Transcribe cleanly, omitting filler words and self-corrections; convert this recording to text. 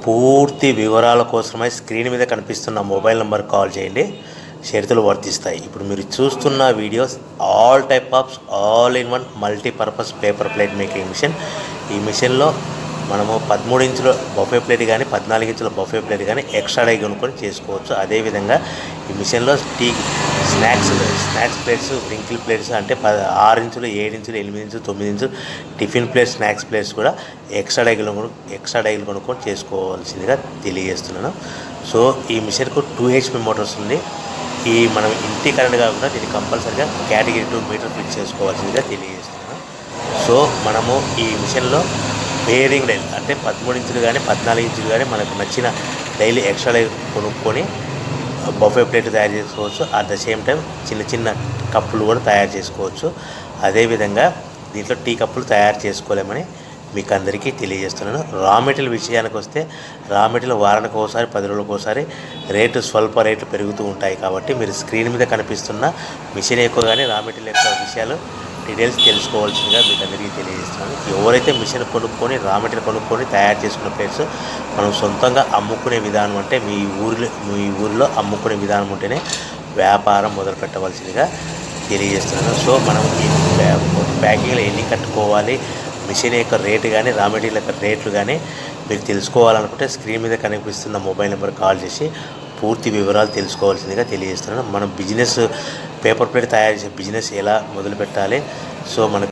పూర్తి వివరాల కోసమై స్క్రీన్ మీద కనిపిస్తున్న మొబైల్ నెంబర్ కాల్ చేయండి. షరతులు వర్తిస్తాయి. ఇప్పుడు మీరు చూస్తున్న videos all type of all in one multipurpose paper plate making machine. ఈ మిషన్లో మనము 13 ఇంచుల బఫే ప్లేట్ కానీ 14 ఇంచుల బఫే ప్లేట్ కానీ ఎక్స్ట్రా డై కొనుక్కొని చేసుకోవచ్చు. అదేవిధంగా ఈ మిషన్లో స్నాక్స్ ప్లేట్స్, రింకిల్ ప్లేట్స్ అంటే 6 ఇంచులు, 7 ఇంచులు, 8 ఇంచులు, 9 ఇంచులు టిఫిన్ ప్లేట్స్, స్నాక్స్ ప్లేట్స్ కూడా ఎక్స్ట్రా డైలు కొనుక్కొని చేసుకోవాల్సిందిగా తెలియజేస్తున్నాను. సో ఈ మిషన్కు 2 HP మోటార్స్ ఉంది. మనం ఇంటి కరెంట్ కాకుండా దీన్ని కంపల్సరీగా కేటగిరీ 2 మీటర్ ఫిట్ చేసుకోవాల్సిందిగా తెలియజేస్తున్నాను. సో మనము ఈ మిషన్లో బేరింగ్ డైల్ అంటే 13 ఇంచులు కానీ 14 ఇంచులు కానీ మనకు నచ్చిన డైలీ ఎక్స్ట్రా డై కొనుక్కొని బఫే ప్లేట్ తయారు చేసుకోవచ్చు. అట్ ద సేమ్ టైం చిన్న చిన్న కప్పులు కూడా తయారు చేసుకోవచ్చు. అదేవిధంగా దీంట్లో టీ కప్పులు తయారు చేసుకోలేమని మీకు అందరికీ తెలియజేస్తున్నాను. రా మెటీరియల్ విషయానికి వస్తే రా మెటీరియల్ వారానికి ఒకసారి 10 రోజులకు ఒకసారి స్వల్ప రేట్లు పెరుగుతూ ఉంటాయి. కాబట్టి మీరు స్క్రీన్ మీద కనిపిస్తున్న మిషన్ ఎక్కువ కానీ రా మెటీరియల్ యొక్క విషయాలు డీటెయిల్స్ తెలుసుకోవాల్సిందిగా మీకు అందరికీ తెలియజేస్తున్నాను. ఎవరైతే మిషన్ కొనుక్కొని రా మెటీరియల్ కొనుక్కొని తయారు చేసుకున్న ప్లేట్స్ మనం సొంతంగా అమ్ముకునే విధానం అంటే మీ ఊరిలో అమ్ముకునే విధానం ఉంటేనే వ్యాపారం మొదలు పెట్టవలసిందిగా తెలియజేస్తున్నాను. సో మనం ఈ ప్యాకింగ్లో ఎన్ని కట్టుకోవాలి, మిషన్ యొక్క రేటు కానీ రా మెటీరియల్ యొక్క రేట్లు కానీ మీరు తెలుసుకోవాలనుకుంటే స్క్రీన్ మీద కనిపిస్తున్న మొబైల్ నెంబర్ కాల్ చేసి పూర్తి వివరాలు తెలుసుకోవాల్సిందిగా తెలియజేస్తున్నాను. మనం పేపర్ ప్లేట్ తయారు చేసే బిజినెస్ ఎలా మొదలు పెట్టాలి, సో మనకు